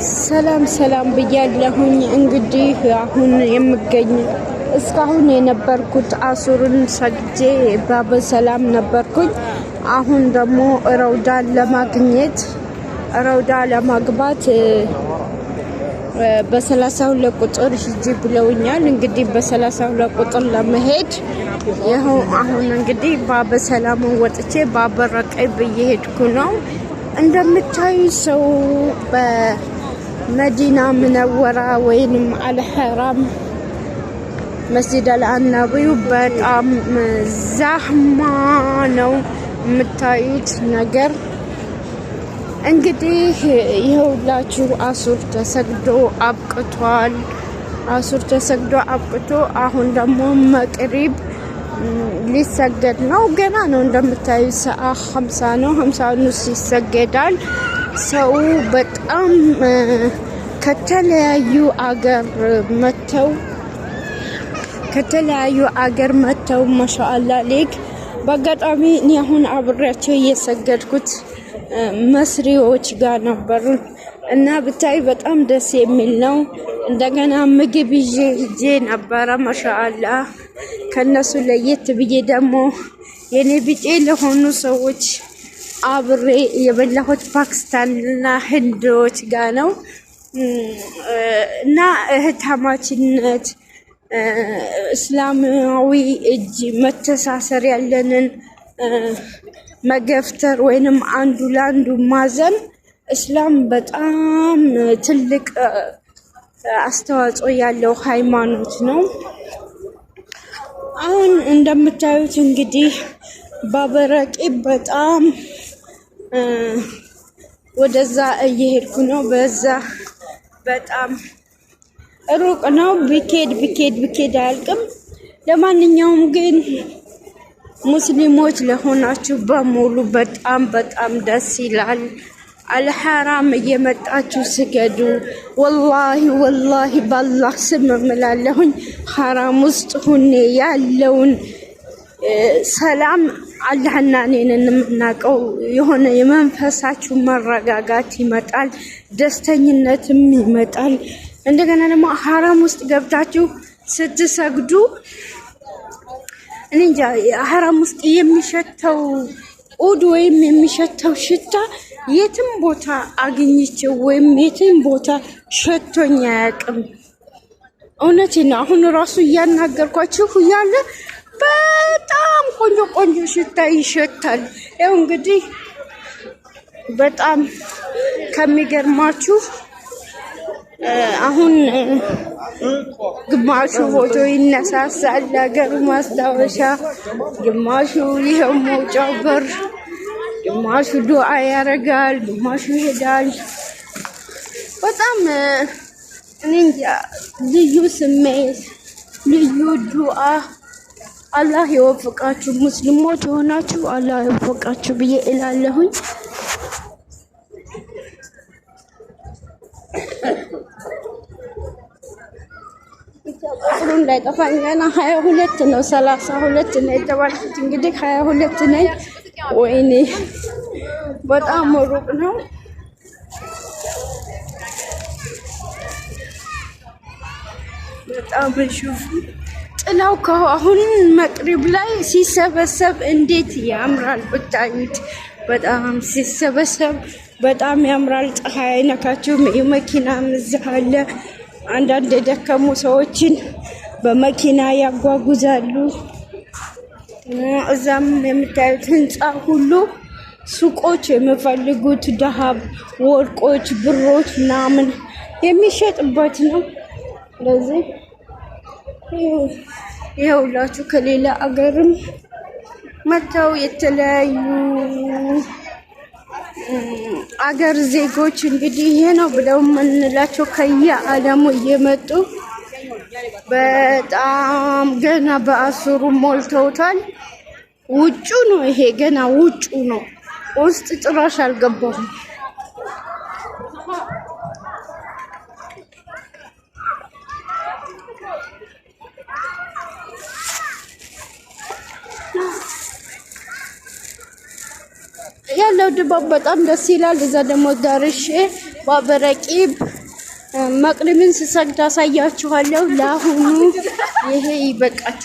ሰላም ሰላም ብያለሁኝ። እንግዲህ አሁን የምገኝ እስካሁን የነበርኩት አሱርን ሰግጄ በሰላም ነበርኩኝ። አሁን ደግሞ ረውዳ ለማግባት በ32 ቁጥር ሂጂ ብለውኛል። እንግዲህ በ32 ቁጥር ለመሄድ ይኸው አሁን እንግዲህ በሰላም ወጥቼ ባበረቀይ ብዬሄድኩ ነው። እንደምታዩ ሰው በመዲና ምነወራ ወይንም አልሐራም መስጂድ አልአናቢው በጣም ዛህማ ነው የምታዩት ነገር። እንግዲህ ይኸውላችሁ አሱር ተሰግዶ አብቅቶ አሁን ደግሞ መቅሪብ ሊሰገድ ነው። ገና ነው እንደምታዩት ሰዓት 50 ነው። 50 ንስ ይሰገዳል። ሰው በጣም ከተለያዩ አገር መተው ማሻአላ ሌክ በአጋጣሚ እኔ አሁን አብሬያቸው እየሰገድኩት መስሪዎች ጋር ነበሩ እና ብታይ በጣም ደስ የሚል ነው። እንደገና ምግብ ይዤ ነበረ ማሻአላ። ከነሱ ለየት ብዬ ደግሞ የኔ ቢጤ ለሆኑ ሰዎች አብሬ የበላሁት ፓኪስታንና ህንዶች ጋር ነው እና እህታማችነት እስላማዊ እጅ መተሳሰር ያለንን መገፍተር ወይንም አንዱ ለአንዱ ማዘን እስላም በጣም ትልቅ አስተዋጽኦ ያለው ሃይማኖት ነው። አሁን እንደምታዩት እንግዲህ ባበረቂ በጣም ወደዛ እየሄድኩ ነው። በዛ በጣም ሩቅ ነው። ቢኬድ አያልቅም። ለማንኛውም ግን ሙስሊሞች ለሆናችሁ በሙሉ በጣም ደስ ይላል። አልሐራም እየመጣችሁ ስገዱ። ወላሂ በአላህ ስም እምላለሁኝ ሐራም ውስጥ ሁኔ ያለውን ሰላም አላህና እኔን የምናውቀው የሆነ የመንፈሳችሁ መረጋጋት ይመጣል፣ ደስተኝነትም ይመጣል። እንደገና ደግሞ ሐራም ውስጥ ገብታችሁ ስትሰግዱ እኔ እንጃ ሐራም ውስጥ የሚሸተው ኡድ ወይም የሚሸተው ሽታ የትም ቦታ አግኝቼው ወይም የትም ቦታ ሸቶኝ አያውቅም። እውነቴን ነው። አሁን ራሱ እያናገርኳችሁ እያለ በጣም ቆንጆ ሽታ ይሸታል። ያው እንግዲህ በጣም ከሚገርማችሁ አሁን ግማሹ ፎቶ ይነሳሳል ለሀገሩ ማስታወሻ፣ ግማሹ ይሄው መውጫው በር፣ ግማሹ ዱዓ ያረጋል፣ ግማሹ ይሄዳል። በጣም እኔ እንጃ ልዩ ስሜት፣ ልዩ ዱዓ። አላህ ይወፍቃችሁ። ሙስሊሞች ሆናችሁ አላህ ይወፍቃችሁ ብዬ እላለሁኝ። ቁጥሩን እንዳይጠፋኝ ገና 22 ነው 32 ነው የተባልኩት። እንግዲህ 22 ነኝ። ወይኔ በጣም ሩቅ ነው። በጣም ሹፍ ጥላው አሁን መቅሪብ ላይ ሲሰበሰብ እንዴት ያምራል ብታዩት። በጣም ሲሰበሰብ በጣም ያምራል። ፀሐይ አይነካችሁም። የመኪና ምዝህ አለ። አንዳንድ የደከሙ ሰዎችን በመኪና ያጓጉዛሉ። እዛም የምታዩት ህንፃ ሁሉ ሱቆች፣ የሚፈልጉት ዳሃብ፣ ወርቆች፣ ብሮች ምናምን የሚሸጥበት ነው። ስለዚህ ይኸውላችሁ ከሌላ አገርም መተው የተለያዩ አገር ዜጎች እንግዲህ ይሄ ነው ብለው የምንላቸው ከየዓለሙ እየመጡ በጣም ገና በአሱሩ ሞልተውታል። ውጩ ነው ይሄ፣ ገና ውጩ ነው። ውስጥ ጭራሽ አልገባሁም። ያለው ድባብ በጣም ደስ ይላል። እዛ ደግሞ ዳርሼ ባበረቂብ መቅሪብን ስሰግድ አሳያችኋለሁ። ለአሁኑ ይሄ ይበቃል።